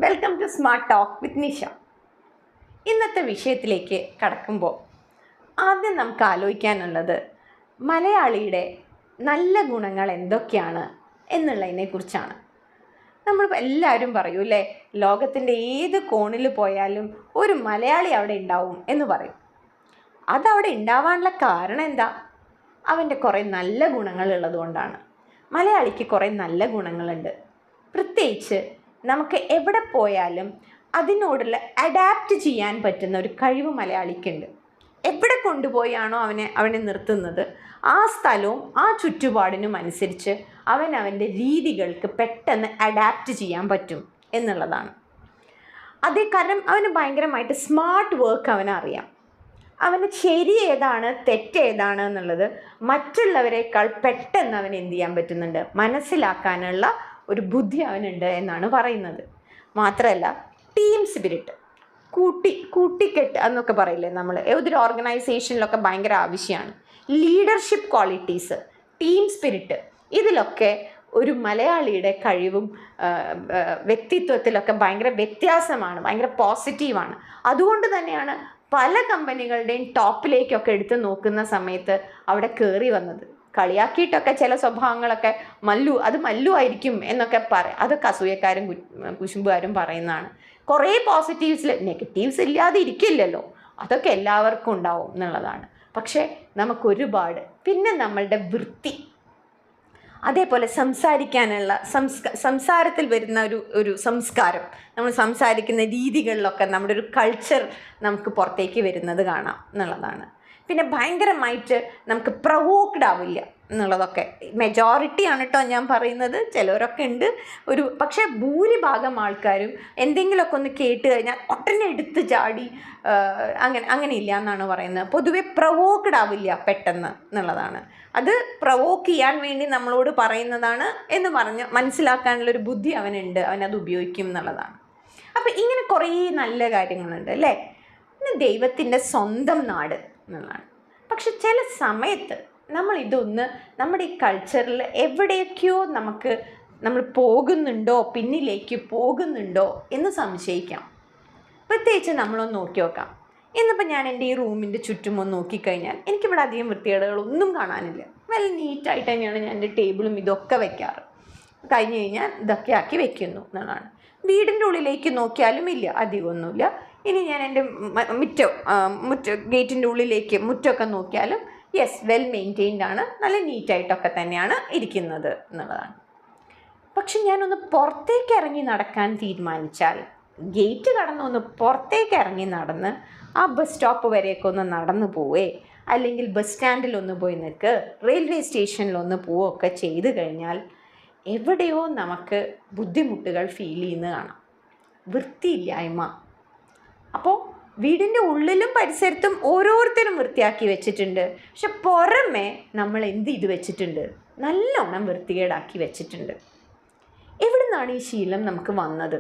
Welcome to smart talk with Nisha. ഇന്നത്തെ വിഷയത്തിലേക്ക് കടക്കുമ്പോൾ ആദ്യം നമുക്ക് ആലോചിക്കാനുള്ളത് മലയാളിയുടെ നല്ല ഗുണങ്ങൾ എന്തൊക്കെയാണ് എന്നുള്ളതിനെക്കുറിച്ചാണ്. നമ്മൾ എല്ലാവരും പറയൂല്ലേ, ലോകത്തിൻ്റെ ഏത് കോണിൽ പോയാലും ഒരു മലയാളി അവിടെ ഉണ്ടാവും എന്ന് പറയും. അതവിടെ ഉണ്ടാവാനുള്ള കാരണം എന്താ? അവൻ്റെ കുറേ നല്ല ഗുണങ്ങളുള്ളത് കൊണ്ടാണ്. മലയാളിക്ക് കുറേ നല്ല ഗുണങ്ങളുണ്ട്. പ്രത്യേകിച്ച് നമുക്ക് എവിടെ പോയാലും അതിനോടുള്ള അഡാപ്റ്റ് ചെയ്യാൻ പറ്റുന്ന ഒരു കഴിവ് മലയാളിക്കുണ്ട്. എവിടെ കൊണ്ടുപോയാണോ അവനെ നിർത്തുന്നത്, ആ സ്ഥലവും ആ ചുറ്റുപാടിനും അനുസരിച്ച് അവൻ്റെ രീതികൾക്ക് പെട്ടെന്ന് അഡാപ്റ്റ് ചെയ്യാൻ പറ്റും എന്നുള്ളതാണ്. അതേ കാരണം അവന് ഭയങ്കരമായിട്ട് സ്മാർട്ട് വർക്ക് അവനറിയാം. അവന് ശരി ഏതാണ് തെറ്റേതാണ് എന്നുള്ളത് മറ്റുള്ളവരെക്കാൾ പെട്ടെന്ന് അവന് എന്ത് ചെയ്യാൻ പറ്റുന്നുണ്ട്, മനസ്സിലാക്കാനുള്ള ഒരു ബുദ്ധി അവനുണ്ട് എന്നാണ് പറയുന്നത്. മാത്രമല്ല ടീം സ്പിരിറ്റ്, കൂട്ടിക്കെട്ട് എന്നൊക്കെ പറയില്ലേ നമ്മൾ, ഏതൊരു ഓർഗനൈസേഷനിലൊക്കെ ഭയങ്കര ആവശ്യമാണ്. ലീഡർഷിപ്പ് ക്വാളിറ്റീസ്, ടീം സ്പിരിറ്റ്, ഇതിലൊക്കെ ഒരു മലയാളിയുടെ കഴിവും വ്യക്തിത്വത്തിലൊക്കെ ഭയങ്കര വ്യത്യാസമാണ്, ഭയങ്കര പോസിറ്റീവാണ്. അതുകൊണ്ട് തന്നെയാണ് പല കമ്പനികളുടെയും ടോപ്പിലേക്കൊക്കെ എടുത്ത് നോക്കുന്ന സമയത്ത് അവിടെ കയറി വന്നത്. കളിയാക്കിയിട്ടൊക്കെ ചില സ്വഭാവങ്ങളൊക്കെ മല്ലു ആയിരിക്കും എന്നൊക്കെ അതൊക്കെ അസൂയക്കാരും കുശുമ്പുകാരും പറയുന്നതാണ്. കുറേ പോസിറ്റീവ്സിൽ നെഗറ്റീവ്സ് ഇല്ലാതെ ഇരിക്കില്ലല്ലോ, അതൊക്കെ എല്ലാവർക്കും ഉണ്ടാവും എന്നുള്ളതാണ്. പക്ഷേ നമുക്കൊരുപാട്, പിന്നെ നമ്മളുടെ വൃത്തി, അതേപോലെ സംസാരിക്കാനുള്ള സംസാരത്തിൽ വരുന്ന ഒരു സംസ്കാരം, നമ്മൾ സംസാരിക്കുന്ന രീതികളിലൊക്കെ നമ്മുടെ ഒരു കൾച്ചർ നമുക്ക് പുറത്തേക്ക് വരുന്നത് കാണാം എന്നുള്ളതാണ്. പിന്നെ ഭയങ്കരമായിട്ട് നമുക്ക് പ്രവോക്ഡ് ആവില്ല എന്നുള്ളതൊക്കെ മെജോറിറ്റിയാണ് കേട്ടോ ഞാൻ പറയുന്നത്. ചിലവരൊക്കെ ഉണ്ട് പക്ഷേ ഭൂരിഭാഗം ആൾക്കാരും എന്തെങ്കിലുമൊക്കെ ഒന്ന് കേട്ട് കഴിഞ്ഞാൽ ഒട്ടനെ എടുത്ത് ചാടി അങ്ങനെ ഇല്ല എന്നാണ് പറയുന്നത്. പൊതുവെ പ്രവോക്ഡ് ആവില്ല പെട്ടെന്ന് എന്നുള്ളതാണ്. അത് പ്രവോക്ക് ചെയ്യാൻ വേണ്ടി നമ്മളോട് പറയുന്നതാണ് എന്ന് പറഞ്ഞ് മനസ്സിലാക്കാനുള്ളൊരു ബുദ്ധി അവനുണ്ട്, അവനത് ഉപയോഗിക്കും എന്നുള്ളതാണ്. അപ്പം ഇങ്ങനെ കുറേ നല്ല കാര്യങ്ങളുണ്ട് അല്ലേ. പിന്നെ ദൈവത്തിൻ്റെ സ്വന്തം നാട് എന്നുള്ളതാണ്. പക്ഷെ ചില സമയത്ത് നമ്മളിതൊന്ന് നമ്മുടെ ഈ കൾച്ചറിൽ എവിടേക്കോ നമ്മൾ പോകുന്നുണ്ടോ, പിന്നിലേക്ക് പോകുന്നുണ്ടോ എന്ന് സംശയിക്കാം. പ്രത്യേകിച്ച് നമ്മളൊന്ന് നോക്കി നോക്കാം. ഇന്നിപ്പോൾ ഞാൻ എൻ്റെ ഈ റൂമിൻ്റെ ചുറ്റും ഒന്ന് നോക്കിക്കഴിഞ്ഞാൽ എനിക്കിവിടെ അധികം വൃത്തികേടുകളൊന്നും കാണാനില്ല. നല്ല നീറ്റായിട്ട് തന്നെയാണ് ഞാൻ എൻ്റെ ടേബിളും ഇതൊക്കെ വെക്കാറ്. കഴിഞ്ഞ് കഴിഞ്ഞാൽ ഇതൊക്കെ ആക്കി വെക്കുന്നു എന്നുള്ളതാണ്. വീടിൻ്റെ ഉള്ളിലേക്ക് നോക്കിയാലും ഇല്ല, അധികമൊന്നുമില്ല. ഇനി ഞാൻ എൻ്റെ ഗേറ്റിൻ്റെ ഉള്ളിലേക്ക് മുറ്റമൊക്കെ നോക്കിയാലും വെൽ മെയിൻറ്റെയിൻഡ് ആണ്, നല്ല നീറ്റായിട്ടൊക്കെ തന്നെയാണ് ഇരിക്കുന്നത് എന്നുള്ളതാണ്. പക്ഷെ ഞാനൊന്ന് പുറത്തേക്ക് ഇറങ്ങി നടക്കാൻ തീരുമാനിച്ചാൽ, ഗേറ്റ് കടന്നൊന്ന് പുറത്തേക്ക് ഇറങ്ങി നടന്ന് ആ ബസ് സ്റ്റോപ്പ് വരെയൊക്കെ ഒന്ന് നടന്നു പോവേ, അല്ലെങ്കിൽ ബസ് സ്റ്റാൻഡിലൊന്ന് പോയി നിൽക്ക്, റെയിൽവേ സ്റ്റേഷനിലൊന്ന് പോവുകയൊക്കെ ചെയ്ത് കഴിഞ്ഞാൽ എവിടെയോ നമുക്ക് ബുദ്ധിമുട്ടുകൾ ഫീൽ ചെയ്യുന്നത് കാണാം, വൃത്തിയില്ലായ്മ. അപ്പോൾ വീടിൻ്റെ ഉള്ളിലും പരിസരത്തും ഓരോരുത്തരും വൃത്തിയാക്കി വെച്ചിട്ടുണ്ട്, പക്ഷെ പുറമെ നമ്മൾ എന്ത് ചെയ്ത് വെച്ചിട്ടുണ്ട്, നല്ലോണം വൃത്തികേടാക്കി വെച്ചിട്ടുണ്ട്. എവിടെ നിന്നാണ് ഈ ശീലം നമുക്ക് വന്നത്?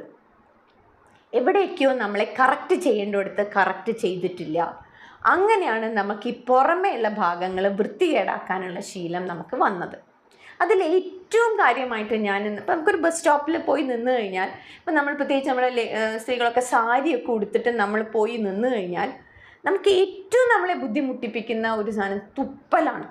എവിടേക്കോ നമ്മളെ കറക്റ്റ് ചെയ്യേണ്ടടുത്ത് കറക്റ്റ് ചെയ്തിട്ടില്ല. അങ്ങനെയാണ് നമുക്ക് ഈ പുറമേയുള്ള ഭാഗങ്ങൾ വൃത്തികേടാക്കാനുള്ള ശീലം നമുക്ക് വന്നത്. അതിൽ ഏറ്റവും കാര്യമായിട്ട് ഇപ്പം നമുക്കൊരു ബസ് സ്റ്റോപ്പിൽ പോയി നിന്ന് കഴിഞ്ഞാൽ, ഇപ്പം നമ്മൾ പ്രത്യേകിച്ച് നമ്മളെ സ്ത്രീകളൊക്കെ സാരിയൊക്കെ ഉടുത്തിട്ട് നമ്മൾ പോയി നിന്ന് കഴിഞ്ഞാൽ നമുക്ക് ഏറ്റവും നമ്മളെ ബുദ്ധിമുട്ടിപ്പിക്കുന്ന ഒരു സാധനം തുപ്പലാണ്.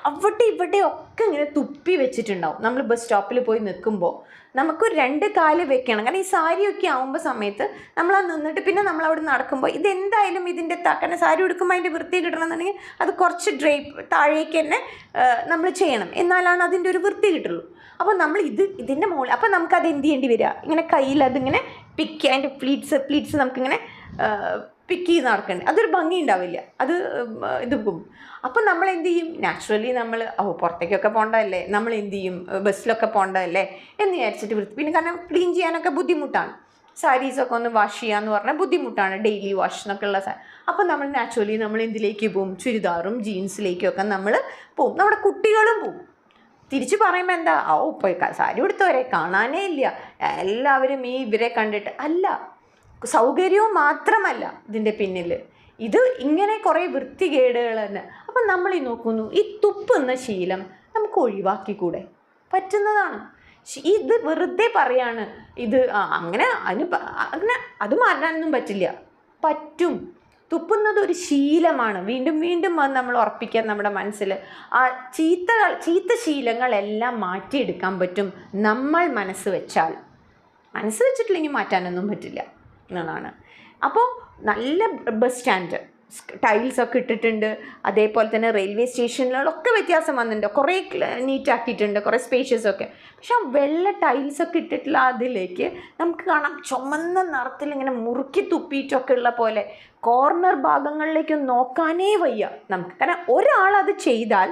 അവിടെ ഇവിടെ ഒക്കെ ഇങ്ങനെ തുപ്പി വെച്ചിട്ടുണ്ടാവും. നമ്മൾ ബസ് സ്റ്റോപ്പിൽ പോയി നിൽക്കുമ്പോൾ നമുക്കൊരു 2 കാല് വെക്കണം. കാരണം ഈ സാരിയൊക്കെ ആകുമ്പോൾ സമയത്ത് നമ്മൾ നിന്നിട്ട് പിന്നെ നമ്മൾ അവിടെ നടക്കുമ്പോൾ ഇതെന്തായാലും ഇതിൻ്റെ കാരണം സാരി ഉടുക്കുമ്പോൾ അതിൻ്റെ വൃത്തി കിട്ടണമെന്നുണ്ടെങ്കിൽ അത് കുറച്ച് താഴേക്ക് തന്നെ നമ്മൾ ചെയ്യണം, എന്നാലാണ് അതിൻ്റെ ഒരു വൃത്തി കിട്ടുള്ളൂ. അപ്പോൾ നമ്മൾ ഇതിൻ്റെ മുകളിൽ, അപ്പോൾ നമുക്കത് എന്ത് ചെയ്യേണ്ടി വരിക, ഇങ്ങനെ കയ്യിൽ അതിങ്ങനെ അതിൻ്റെ പ്ലീറ്റ്സ് നമുക്കിങ്ങനെ പിക്ക് ചെയ്ത് നടക്കണ്ടേ, അതൊരു ഭംഗി ഉണ്ടാവില്ല, അത് ഇത് പോകും. അപ്പം നമ്മൾ എന്ത് ചെയ്യും, നാച്ചുറലി നമ്മൾ പുറത്തേക്കൊക്കെ പോകേണ്ടതല്ലേ, നമ്മൾ എന്ത് ചെയ്യും, ബസ്സിലൊക്കെ പോകേണ്ടതല്ലേ എന്ന് വിചാരിച്ചിട്ട് പിന്നെ കാരണം ക്ലീൻ ചെയ്യാനൊക്കെ ബുദ്ധിമുട്ടാണ്, സാരീസൊക്കെ ഒന്ന് വാഷ് ചെയ്യാന്ന് പറഞ്ഞാൽ ബുദ്ധിമുട്ടാണ്, ഡെയിലി വാഷ് എന്നൊക്കെ ഉള്ള അപ്പം നമ്മൾ നാച്ചുറലി നമ്മൾ എന്തിലേക്ക് പോവും, ചുരിദാറും ജീൻസിലേക്കൊക്കെ നമ്മൾ പോവും. നമ്മുടെ കുട്ടികളും പോവും. തിരിച്ച് പറയുമ്പോൾ എന്താ, പോയി സാരി ഉടുത്തവരെ കാണാനേ ഇല്ല, എല്ലാവരും ഇവരെ കണ്ടിട്ട് അല്ല. സൗകര്യവും മാത്രമല്ല ഇതിൻ്റെ പിന്നിൽ, ഇത് ഇങ്ങനെ കുറേ വൃത്തികേടുകൾ തന്നെ. അപ്പം നമ്മൾ നോക്കുന്നു, ഈ തുപ്പുന്ന ശീലം നമുക്ക് ഒഴിവാക്കിക്കൂടെ? പറ്റുന്നതാണ്. ഇത് വെറുതെ പറയാണ്, ഇത് അങ്ങനെ അങ്ങനെ അത് മാറ്റാനൊന്നും പറ്റില്ല. പറ്റും. തുപ്പുന്നത് ഒരു ശീലമാണ്. വീണ്ടും വീണ്ടും അത് നമ്മൾ ഉറപ്പിക്കാൻ നമ്മുടെ മനസ്സിൽ. ആ ചീത്ത ശീലങ്ങളെല്ലാം മാറ്റിയെടുക്കാൻ പറ്റും നമ്മൾ മനസ്സ് വെച്ചിട്ടില്ലെങ്കിൽ മാറ്റാനൊന്നും പറ്റില്ല എന്നാണ്. അപ്പോൾ നല്ല ബസ് സ്റ്റാൻഡ് ടൈൽസൊക്കെ ഇട്ടിട്ടുണ്ട്. അതേപോലെ തന്നെ റെയിൽവേ സ്റ്റേഷനുകളൊക്കെ വ്യത്യാസം വന്നിട്ടുണ്ട്. കുറേ നീറ്റാക്കിയിട്ടുണ്ട്, കുറേ സ്പേഷ്യസ് ഒക്കെ. പക്ഷെ ആ വെള്ള ടൈൽസൊക്കെ ഇട്ടിട്ടുള്ള അതിലേക്ക് നമുക്ക് കാണാം ചുമന്ന നിറത്തിൽ ഇങ്ങനെ മുറുക്കി തുപ്പിയിട്ടൊക്കെ ഉള്ള പോലെ കോർണർ ഭാഗങ്ങളിലേക്ക് നോക്കാനേ വയ്യ നമുക്ക്. കാരണം ഒരാളത് ചെയ്താൽ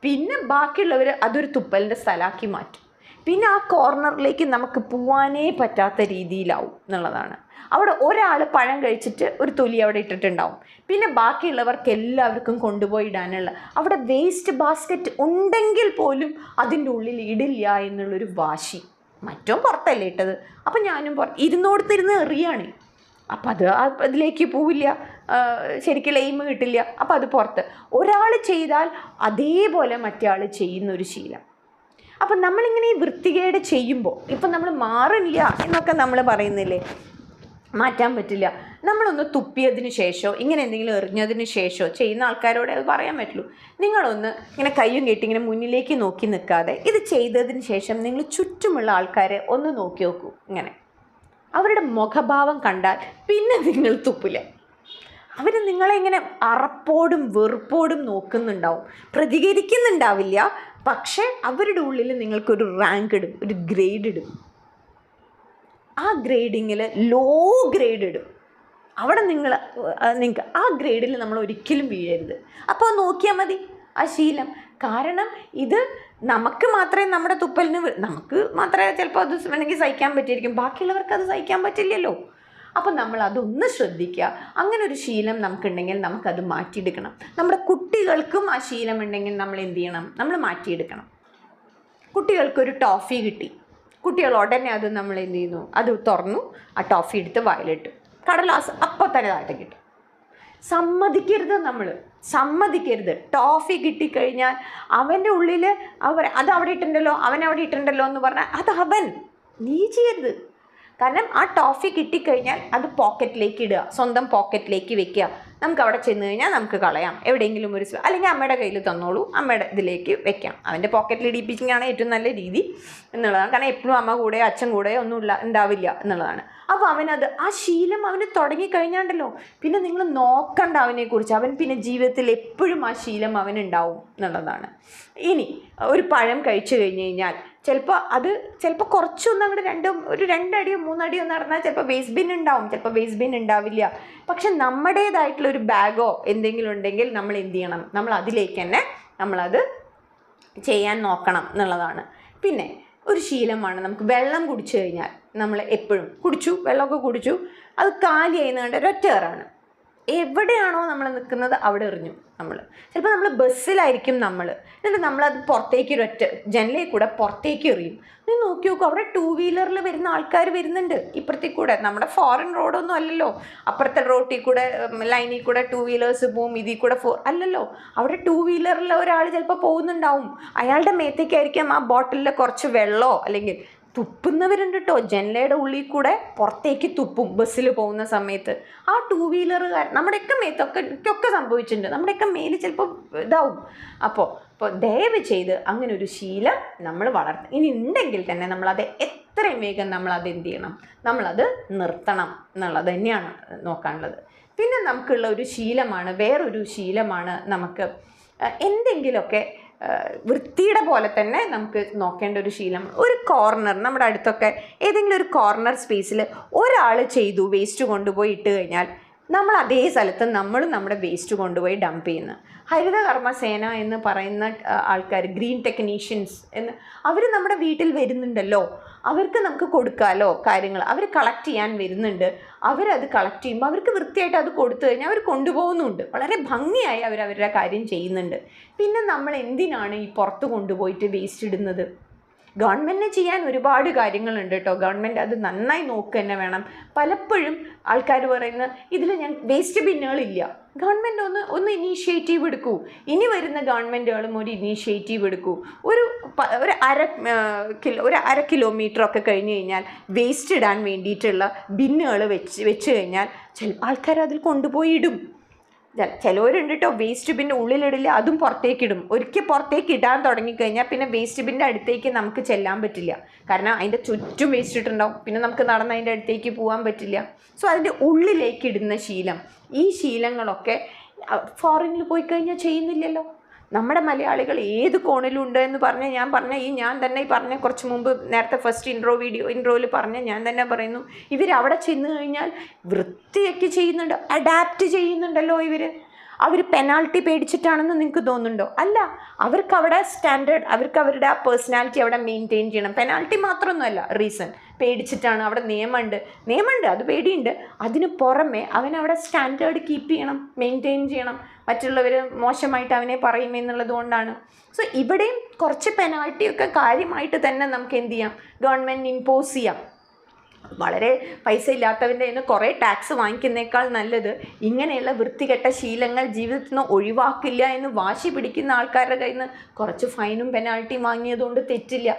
പിന്നെ ബാക്കിയുള്ളവർ അതൊരു തുപ്പലിൻ്റെ സ്ഥലമാക്കി മാറ്റും. പിന്നെ ആ കോർണറിലേക്ക് നമുക്ക് പോവാനേ പറ്റാത്ത രീതിയിലാവും എന്നുള്ളതാണ്. അവിടെ ഒരാൾ പഴം കഴിച്ചിട്ട് ഒരു തൊലി അവിടെ ഇട്ടിട്ടുണ്ടാവും. പിന്നെ ബാക്കിയുള്ളവർക്ക് എല്ലാവർക്കും കൊണ്ടുപോയി ഇടാനുള്ള അവിടെ വേസ്റ്റ് ബാസ്ക്കറ്റ് ഉണ്ടെങ്കിൽ പോലും അതിൻ്റെ ഉള്ളിൽ ഇടില്ല എന്നുള്ളൊരു വാശി. മറ്റും പുറത്തല്ലേ ഇട്ടത്, അപ്പം ഞാനും ഇരുന്നോടത്തിരുന്ന് എറിയാണ്. അപ്പം അതിലേക്ക് പോവില്ല, ശരിക്കും എയിം കിട്ടില്ല. അപ്പം അത് പുറത്ത്. ഒരാൾ ചെയ്താൽ അതേപോലെ മറ്റേ ആൾ ചെയ്യുന്നൊരു ശീലം. അപ്പം നമ്മളിങ്ങനെ ഈ വൃത്തികേട് ചെയ്യുമ്പോൾ ഇപ്പം നമ്മൾ മാറില്ല എന്നൊക്കെ നമ്മൾ പറയുന്നില്ലേ, മാറ്റാൻ പറ്റില്ല. നമ്മളൊന്ന് തുപ്പിയതിന് ശേഷമോ ഇങ്ങനെ എന്തെങ്കിലും എറിഞ്ഞതിന് ശേഷമോ ചെയ്യുന്ന ആൾക്കാരോട് അത് പറയാൻ പറ്റുള്ളൂ. നിങ്ങളൊന്ന് ഇങ്ങനെ കയ്യും കെട്ടി ഇങ്ങനെ മുന്നിലേക്ക് നോക്കി നിൽക്കാതെ ഇത് ചെയ്തതിന് ശേഷം നിങ്ങൾ ചുറ്റുമുള്ള ആൾക്കാരെ ഒന്ന് നോക്കി നോക്കൂ. ഇങ്ങനെ അവരുടെ മുഖഭാവം കണ്ടാൽ പിന്നെ നിങ്ങൾ തുപ്പില്ല. അവർ നിങ്ങളെ ഇങ്ങനെ അറപ്പോടും വെറുപ്പോടും നോക്കുന്നുണ്ടാവും, പ്രതികരിക്കുന്നുണ്ടാവില്ല. പക്ഷേ അവരുടെ ഉള്ളിൽ നിങ്ങൾക്കൊരു റാങ്ക് ഇടും, ഒരു ഗ്രേഡ് ഇടും. ആ ഗ്രേഡിങ്ങിൽ ലോ ഗ്രേഡ് ഇടും. അവിടെ നിങ്ങൾക്ക് ആ ഗ്രേഡിൽ നമ്മൾ ഒരിക്കലും വീഴരുത്. അപ്പോൾ നോക്കിയാൽ മതി ആ ശീലം. കാരണം ഇത് നമുക്ക് മാത്രമേ നമ്മുടെ തുപ്പലിന് നമുക്ക് മാത്രമേ ചിലപ്പോൾ അത് വേണമെങ്കിൽ സഹിക്കാൻ പറ്റിയിരിക്കും, ബാക്കിയുള്ളവർക്ക് അത് സഹിക്കാൻ പറ്റില്ലല്ലോ. അപ്പം നമ്മൾ അതൊന്ന് ശ്രദ്ധിക്കുക. അങ്ങനെ ഒരു ശീലം നമുക്കുണ്ടെങ്കിൽ നമുക്കത് മാറ്റിയെടുക്കണം. നമ്മുടെ കുട്ടികൾക്കും ആ ശീലം ഉണ്ടെങ്കിൽ നമ്മൾ എന്ത് ചെയ്യണം, നമ്മൾ മാറ്റിയെടുക്കണം. കുട്ടികൾക്കൊരു ടോഫി കിട്ടി, കുട്ടികൾ ഉടനെ അത് നമ്മൾ എന്ത് ചെയ്യുന്നു, അത് തുറന്നു ആ ടോഫി എടുത്ത് വായിലിട്ടു, കടലാസ് അപ്പോൾ തന്നെ താഴത്തേക്ക് ഇട്ടു. സമ്മതിക്കരുത്. ടോഫി കിട്ടിക്കഴിഞ്ഞാൽ അവൻ്റെ ഉള്ളിൽ അത് അവിടെ ഇട്ടിട്ടുണ്ടല്ലോ, അവൻ അവിടെ ഇട്ടിട്ടുണ്ടല്ലോ എന്ന് പറഞ്ഞാൽ അത് അവൻ, നീ ചെയ്യരുത്. കാരണം ആ ടോഫി കിട്ടിക്കഴിഞ്ഞാൽ അത് പോക്കറ്റിലേക്ക് ഇടുക, സ്വന്തം പോക്കറ്റിലേക്ക് വെക്കുക. നമുക്ക് അവിടെ ചെന്ന് കഴിഞ്ഞാൽ നമുക്ക് കളയാം, എവിടെയെങ്കിലും ഒരു അല്ലെങ്കിൽ അമ്മയുടെ കയ്യിൽ തന്നോളൂ, അമ്മയുടെ ഇതിലേക്ക് വെക്കാം. അവൻ്റെ പോക്കറ്റിൽ ഇടിപ്പിച്ചിങ്ങാണ് ഏറ്റവും നല്ല രീതി എന്നുള്ളതാണ്. കാരണം എപ്പോഴും അമ്മ കൂടെ അച്ഛൻ കൂടെ ഒന്നും ഉണ്ടാവില്ല എന്നുള്ളതാണ്. അപ്പോൾ അവനത് ആ ശീലം അവന് തുടങ്ങിക്കഴിഞ്ഞാണ്ടല്ലോ പിന്നെ നിങ്ങൾ നോക്കണ്ട അവനെക്കുറിച്ച്. അവൻ പിന്നെ ജീവിതത്തിൽ എപ്പോഴും ആ ശീലം അവനുണ്ടാവും എന്നുള്ളതാണ്. ഇനി ഒരു പഴം കഴിച്ചു കഴിഞ്ഞ് കഴിഞ്ഞാൽ ചിലപ്പോൾ കുറച്ചൊന്നും അങ്ങോട്ട് ഒരു 2 അടിയോ 3 അടിയോ നടന്നാൽ ചിലപ്പോൾ വേസ്റ്റ് ബിൻ ഉണ്ടാവും, ചിലപ്പോൾ വേസ്റ്റ് ബിൻ ഉണ്ടാവില്ല. പക്ഷെ നമ്മുടേതായിട്ടുള്ള ഒരു ബാഗോ എന്തെങ്കിലും ഉണ്ടെങ്കിൽ നമ്മൾ എന്ത് ചെയ്യണം, നമ്മൾ അതിലേക്ക് തന്നെ നമ്മളത് ചെയ്യാൻ നോക്കണം എന്നുള്ളതാണ്. പിന്നെ ഒരു ശീലമാണ് നമുക്ക് വെള്ളം കുടിച്ചു കഴിഞ്ഞാൽ നമ്മൾ എപ്പോഴും വെള്ളമൊക്കെ കുടിച്ചു അത് കാലിയായി കണ്ട ഒരൊറ്റേറാണ്. എവിടെയാണോ നമ്മൾ നിൽക്കുന്നത് അവിടെ എറിഞ്ഞു. ചിലപ്പോൾ നമ്മൾ ബസ്സിലായിരിക്കും എന്നിട്ട് നമ്മളത് പുറത്തേക്ക് ഒരൊറ്റ ജനലിൽ കൂടെ പുറത്തേക്ക് എറിയും. നീ നോക്കി നോക്കും, അവിടെ 2 വീലറിൽ വരുന്ന ആൾക്കാർ വരുന്നുണ്ട് ഇപ്പുറത്തേക്ക് കൂടെ. നമ്മുടെ ഫോറിൻ റോഡൊന്നും അല്ലല്ലോ, അപ്പുറത്തെ റോട്ടിൽ കൂടെ ലൈനിൽ കൂടെ 2 വീലേഴ്സ് പോവും, ഇതിൽ കൂടെ അല്ലല്ലോ. അവിടെ 2 വീലറിൽ ഒരാൾ ചിലപ്പോൾ പോകുന്നുണ്ടാവും, അയാളുടെ മേത്തേക്കായിരിക്കും ആ ബോട്ടിലിൽ കുറച്ച് വെള്ളമോ അല്ലെങ്കിൽ തുപ്പുന്നവരുണ്ട് കേട്ടോ. ജനലയുടെ ഉള്ളിൽ കൂടെ പുറത്തേക്ക് തുപ്പും ബസ്സിൽ പോകുന്ന സമയത്ത്. ആ 2 വീലറുകാർ നമ്മുടെയൊക്കെ മേത്തൊക്കെ സംഭവിച്ചിട്ടുണ്ട്, നമ്മുടെയൊക്കെ മേല് ചിലപ്പോൾ ഇതാവും. അപ്പോൾ ദയവ് ചെയ്ത് അങ്ങനെ ഒരു ശീലം നമ്മൾ വളർത്തും. ഇനി ഉണ്ടെങ്കിൽ തന്നെ നമ്മളത് എത്രയും വേഗം നമ്മളത് എന്ത് ചെയ്യണം, നമ്മളത് നിർത്തണം എന്നുള്ളത് തന്നെയാണ് നോക്കാനുള്ളത്. പിന്നെ നമുക്കുള്ള ഒരു ശീലമാണ്, വേറൊരു ശീലമാണ് നമുക്ക് എന്തെങ്കിലുമൊക്കെ വൃത്തിയുടെ പോലെ തന്നെ നമുക്ക് നോക്കേണ്ട ഒരു ശീലം. ഒരു കോർണർ നമ്മുടെ അടുത്തൊക്കെ ഏതെങ്കിലും ഒരു കോർണർ സ്പേസിൽ ഒരാൾ ചെയ്തു വേസ്റ്റ് കൊണ്ടുപോയി ഇട്ട് കഴിഞ്ഞാൽ നമ്മൾ അതേ സ്ഥലത്ത് നമ്മുടെ വേസ്റ്റ് കൊണ്ടുപോയി ഡംപ് ചെയ്യുന്നു. ഹരിതകർമ്മസേന എന്ന് പറയുന്ന ആൾക്കാർ, ഗ്രീൻ ടെക്നീഷ്യൻസ് എന്ന്, അവർ നമ്മുടെ വീട്ടിൽ വരുന്നുണ്ടല്ലോ, അവർക്ക് നമുക്ക് കൊടുക്കാമല്ലോ കാര്യങ്ങൾ. അവർ കളക്ട് ചെയ്യാൻ വരുന്നുണ്ട്, അവരത് കളക്ട് ചെയ്യുമ്പോൾ അവർക്ക് വൃത്തിയായിട്ട് അത് കൊടുത്തു കഴിഞ്ഞാൽ അവർ കൊണ്ടുപോകുന്നുണ്ട്. വളരെ ഭംഗിയായി അവരുടെ കാര്യം ചെയ്യുന്നുണ്ട്. പിന്നെ നമ്മൾ എന്തിനാണ് ഈ പുറത്ത് കൊണ്ടുപോയിട്ട് വേസ്റ്റ് ഇടുന്നത്? ഗവൺമെൻറ്റിന് ചെയ്യാൻ ഒരുപാട് കാര്യങ്ങളുണ്ട് കേട്ടോ. ഗവൺമെൻറ് അത് നന്നായി നോക്കുക തന്നെ വേണം. പലപ്പോഴും ആൾക്കാർ പറയുന്നത് ഇതിൽ വേസ്റ്റ് ബിന്നുകളില്ല. ഗവൺമെൻറ് ഒന്ന് ഇനീഷ്യേറ്റീവ് എടുക്കൂ. ഇനി വരുന്ന ഗവൺമെൻറ്റുകളും ഒരു ഇനീഷ്യേറ്റീവ് എടുക്കൂ. ഒരു അര കിലോമീറ്ററൊക്കെ കഴിഞ്ഞ് കഴിഞ്ഞാൽ വേസ്റ്റ് ഇടാൻ വേണ്ടിയിട്ടുള്ള ബിന്നുകൾ വെച്ച് കഴിഞ്ഞാൽ ആൾക്കാർ അതിൽ കൊണ്ടുപോയി ഇടും. ചിലവരുണ്ട് കേട്ടോ, വേസ്റ്റ് ബിൻ്റെ ഉള്ളിലിടില്ല, അതും പുറത്തേക്കിടും. ഒരിക്കൽ പുറത്തേക്ക് ഇടാൻ തുടങ്ങിക്കഴിഞ്ഞാൽ പിന്നെ വേസ്റ്റ് ബിൻ്റെ അടുത്തേക്ക് നമുക്ക് ചെല്ലാൻ പറ്റില്ല. കാരണം അതിൻ്റെ ചുറ്റും വേസ്റ്റ് ഇട്ടുണ്ടാവും. പിന്നെ നമുക്ക് നടന്ന് അതിൻ്റെ അടുത്തേക്ക് പോകാൻ പറ്റില്ല. സോ അതിൻ്റെ ഉള്ളിലേക്ക് ഇടുന്ന ശീലം, ഈ ശീലങ്ങളൊക്കെ ഫോറിനിൽ പോയി കഴിഞ്ഞാൽ ചെയ്യുന്നില്ലല്ലോ. നമ്മുടെ മലയാളികൾ ഏത് കോണിലുണ്ട് എന്ന് പറഞ്ഞാൽ ഞാൻ തന്നെ പറഞ്ഞ കുറച്ച് മുമ്പ് നേരത്തെ ഫസ്റ്റ് ഇൻട്രോയിൽ പറഞ്ഞ ഞാൻ തന്നെ പറയുന്നു, ഇവരവിടെ ചെന്ന് കഴിഞ്ഞാൽ വൃത്തിയൊക്കെ ചെയ്യുന്നുണ്ട്, അഡാപ്റ്റ് ചെയ്യുന്നുണ്ടല്ലോ അവർ പെനാൾട്ടി പേടിച്ചിട്ടാണെന്ന് നിങ്ങൾക്ക് തോന്നുന്നുണ്ടോ? അല്ല, അവർക്ക് അവിടെ സ്റ്റാൻഡേർഡ്, അവർക്ക് അവരുടെ ആ പേഴ്സണാലിറ്റി അവിടെ മെയിൻറ്റെയിൻ ചെയ്യണം. പെനാൾട്ടി മാത്രമൊന്നുമല്ല റീസൺ, പേടിച്ചിട്ടാണ്. അവിടെ നിയമമുണ്ട്, അത് പേടിയുണ്ട്. അതിന് പുറമെ അവനവിടെ സ്റ്റാൻഡേർഡ് കീപ്പ് ചെയ്യണം, മെയിൻറ്റെയിൻ ചെയ്യണം. മറ്റുള്ളവർ മോശമായിട്ട് അവനെ പറയുമെന്നുള്ളത് കൊണ്ടാണ്. സോ ഇവിടെയും കുറച്ച് പെനാൾട്ടിയൊക്കെ കാര്യമായിട്ട് തന്നെ നമുക്ക് എന്ത് ചെയ്യാം, ഗവൺമെൻറ് ഇമ്പോസ് ചെയ്യാം. വളരെ പൈസ ഇല്ലാത്തവൻ്റെ കയ്യിൽ നിന്ന് കുറേ ടാക്സ് വാങ്ങിക്കുന്നേക്കാൾ നല്ലത് ഇങ്ങനെയുള്ള വൃത്തികെട്ട ശീലങ്ങൾ ജീവിതത്തിൽ നിന്ന് ഒഴിവാക്കില്ല എന്ന് വാശി പിടിക്കുന്ന ആൾക്കാരുടെ കയ്യിൽ നിന്ന് കുറച്ച് ഫൈനും പെനാൾട്ടിയും വാങ്ങിയതുകൊണ്ട് തെറ്റില്ല.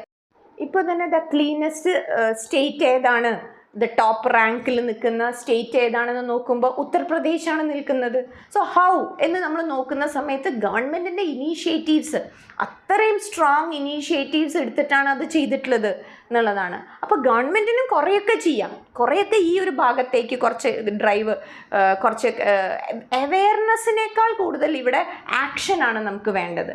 ഇപ്പോൾ തന്നെ ദ ക്ലീനസ്റ്റ് സ്റ്റേറ്റ് ഏതാണ്, ദ ടോപ്പ് റാങ്കിൽ നിൽക്കുന്ന സ്റ്റേറ്റ് ഏതാണെന്ന് നോക്കുമ്പോൾ ഉത്തർപ്രദേശാണ് നിൽക്കുന്നത്. സോ ഹൗ എന്ന് നമ്മൾ നോക്കുന്ന സമയത്ത് ഗവൺമെൻറ്റിൻ്റെ ഇനീഷ്യേറ്റീവ്സ്, അത്രയും സ്ട്രോങ് ഇനീഷ്യേറ്റീവ്സ് എടുത്തിട്ടാണ് അത് ചെയ്തിട്ടുള്ളത് എന്നുള്ളതാണ്. അപ്പോൾ ഗവൺമെൻറ്റിനും കുറേയൊക്കെ ചെയ്യാം, കുറേയൊക്കെ ഈ ഒരു ഭാഗത്തേക്ക് കുറച്ച് ഡ്രൈവ്, കുറച്ച് അവെയർനെസ്സിനേക്കാൾ കൂടുതൽ ഇവിടെ ആക്ഷനാണ് നമുക്ക് വേണ്ടത്.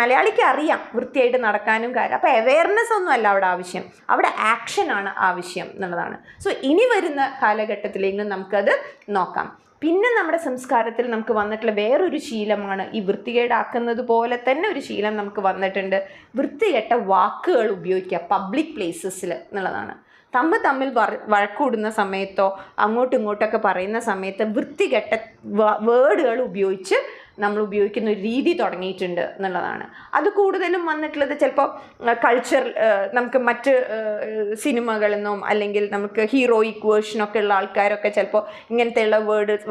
മലയാളിക്ക് അറിയാം വൃത്തിയായിട്ട് നടക്കാനും കാര്യം. അപ്പോൾ അവെയർനെസ് ഒന്നും അല്ല അവിടെ ആവശ്യം, അവിടെ ആക്ഷനാണ് ആവശ്യം എന്നുള്ളതാണ്. സോ ഇനി വരുന്ന കാലഘട്ടത്തിലേക്ക് നമുക്കത് നോക്കാം. പിന്നെ നമ്മുടെ സംസ്കാരത്തിൽ നമുക്ക് വന്നിട്ടുള്ള വേറൊരു ശീലമാണ് ഈ വൃത്തികേടാക്കുന്നത് പോലെ തന്നെ ഒരു ശീലം നമുക്ക് വന്നിട്ടുണ്ട്, വൃത്തികെട്ട വാക്കുകൾ ഉപയോഗിക്കുക പബ്ലിക് പ്ലേസസിൽ എന്നുള്ളതാണ്. തമ്മിൽ വഴക്കൂടുന്ന സമയത്തോ അങ്ങോട്ടും ഇങ്ങോട്ടൊക്കെ പറയുന്ന സമയത്ത് വൃത്തികെട്ട വേർഡുകൾ ഉപയോഗിച്ച് നമ്മൾ ഉപയോഗിക്കുന്ന ഒരു രീതി തുടങ്ങിയിട്ടുണ്ട് എന്നുള്ളതാണ്. അത് കൂടുതലും വന്നിട്ടുള്ളത് ചിലപ്പോൾ കൾച്ചർ, നമുക്ക് മറ്റ് സിനിമകളിൽ നിന്നും അല്ലെങ്കിൽ നമുക്ക് ഹീറോയിക് വേർഷനൊക്കെ ഉള്ള ആൾക്കാരൊക്കെ ചിലപ്പോൾ ഇങ്ങനത്തെയുള്ള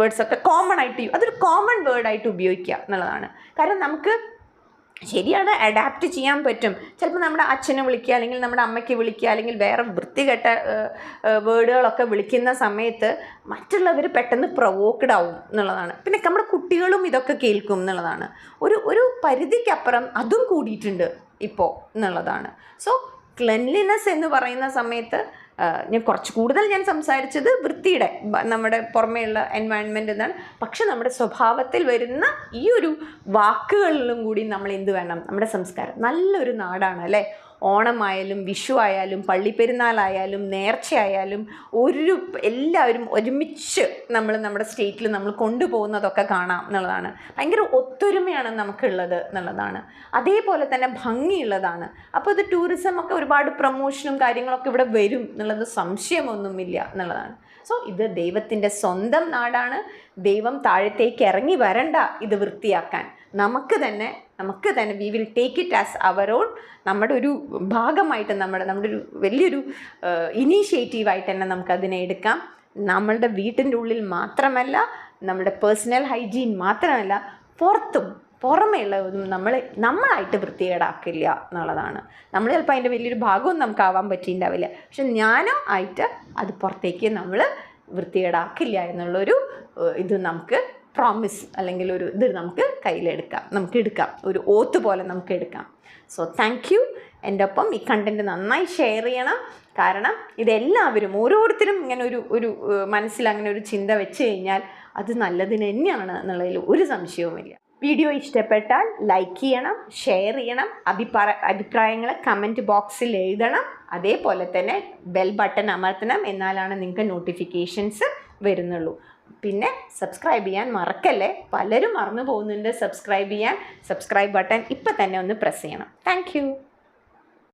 വേർഡ്സൊക്കെ കോമൺ ആയിട്ട്, അതൊരു കോമൺ വേർഡായിട്ട് ഉപയോഗിക്കുക എന്നുള്ളതാണ്. കാരണം നമുക്ക് ശരിയാണ്, അഡാപ്റ്റ് ചെയ്യാൻ പറ്റും. ചിലപ്പോൾ നമ്മുടെ അച്ഛനെ വിളിക്കുക അല്ലെങ്കിൽ നമ്മുടെ അമ്മയ്ക്ക് വിളിക്കുക അല്ലെങ്കിൽ വേറെ വൃത്തികെട്ട വേർഡുകളൊക്കെ വിളിക്കുന്ന സമയത്ത് മറ്റുള്ളവർ പെട്ടെന്ന് പ്രൊവോക്ഡ് ആവും എന്നുള്ളതാണ്. പിന്നെ നമ്മുടെ കുട്ടികളും ഇതൊക്കെ കേൾക്കും എന്നുള്ളതാണ്. ഒരു പരിധിക്കപ്പുറം അതും കൂടിയിട്ടുണ്ട് ഇപ്പോൾ എന്നുള്ളതാണ്. സോ ക്ലെൻലിനെസ് എന്ന് പറയുന്ന സമയത്ത് കുറച്ച് കൂടുതൽ ഞാൻ സംസാരിച്ചത് വൃത്തിയുടെ, നമ്മുടെ പുറമേയുള്ള എൻവയൺമെൻറ്റ് എന്നാണ്. പക്ഷെ നമ്മുടെ സ്വഭാവത്തിൽ വരുന്ന ഈ ഒരു വാക്കുകളിലും കൂടി നമ്മൾ എന്ത് വേണം, നമ്മുടെ സംസ്കാരം. നല്ലൊരു നാടാണ് അല്ലേ, ഓണമായാലും വിഷു ആയാലും പള്ളിപ്പെരുന്നാളായാലും നേർച്ചയായാലും എല്ലാവരും ഒരുമിച്ച് നമ്മുടെ സ്റ്റേറ്റിൽ നമ്മൾ കൊണ്ടുപോകുന്നതൊക്കെ കാണാം എന്നുള്ളതാണ്. ഭയങ്കര ഒത്തൊരുമയാണ് നമുക്കുള്ളത് എന്നുള്ളതാണ്. അതേപോലെ തന്നെ ഭംഗിയുള്ളതാണ്. അപ്പോൾ ഇത് ടൂറിസമൊക്കെ ഒരുപാട് പ്രൊമോഷനും കാര്യങ്ങളൊക്കെ ഇവിടെ വരും എന്നുള്ളത് സംശയമൊന്നുമില്ല എന്നുള്ളതാണ്. സോ ഇത് ദൈവത്തിൻ്റെ സ്വന്തം നാടാണ്. ദൈവം താഴത്തേക്ക് ഇറങ്ങി വരണ്ട ഇത് വൃത്തിയാക്കാൻ. നമുക്ക് തന്നെ we will take it as our own. നമ്മുടെ ഒരു ഭാഗമായിട്ട് നമ്മുടെ ഒരു വലിയൊരു ഇനീഷ്യേറ്റീവായിട്ട് തന്നെ നമുക്കതിനെ എടുക്കാം. നമ്മളുടെ വീട്ടിൻ്റെ ഉള്ളിൽ മാത്രമല്ല, നമ്മുടെ പേഴ്സണൽ ഹൈജീൻ മാത്രമല്ല, പുറമേയുള്ളതും നമ്മളായിട്ട് വൃത്തികേടാക്കില്ല എന്നുള്ളതാണ്. നമ്മൾ ചിലപ്പോൾ അതിൻ്റെ വലിയൊരു ഭാഗവും നമുക്കാവാൻ പറ്റിയിട്ടുണ്ടാവില്ല. പക്ഷെ ഞാനോ ആയിട്ട് അത് പുറത്തേക്ക് നമ്മൾ വൃത്തികേടാക്കില്ല എന്നുള്ളൊരു ഇത് നമുക്ക് പ്രോമിസ് അല്ലെങ്കിൽ ഒരു ഇത് നമുക്ക് കയ്യിലെടുക്കാം, എടുക്കാം, ഒരു ഓത്ത് പോലെ നമുക്ക് എടുക്കാം. So thank you. എൻ്റെ ഒപ്പം ഈ കണ്ടൻറ്റ് നന്നായി ഷെയർ ചെയ്യണം. കാരണം ഇതെല്ലാവരും ഓരോരുത്തരും ഇങ്ങനെ ഒരു മനസ്സിൽ അങ്ങനെ ഒരു ചിന്ത വെച്ച് കഴിഞ്ഞാൽ അത് നല്ലതിന് തന്നെയാണ് എന്നുള്ളതിൽ ഒരു സംശയവുമില്ല. വീഡിയോ ഇഷ്ടപ്പെട്ടാൽ ലൈക്ക് ചെയ്യണം, ഷെയർ ചെയ്യണം, അഭിപ്രായങ്ങൾ കമൻറ്റ് ബോക്സിൽ എഴുതണം. അതേപോലെ തന്നെ ബെൽ ബട്ടൺ അമർത്തണം, എന്നാലാണ് നിങ്ങൾക്ക് നോട്ടിഫിക്കേഷൻസ് വരുന്നുള്ളൂ. പിന്നെ സബ്സ്ക്രൈബ് ചെയ്യാൻ മറക്കല്ലേ, പലരും മറന്നു പോകുന്നുണ്ട് സബ്സ്ക്രൈബ് ചെയ്യാൻ. സബ്സ്ക്രൈബ് ബട്ടൺ ഇപ്പം തന്നെ ഒന്ന് പ്രസ് ചെയ്യണം. താങ്ക്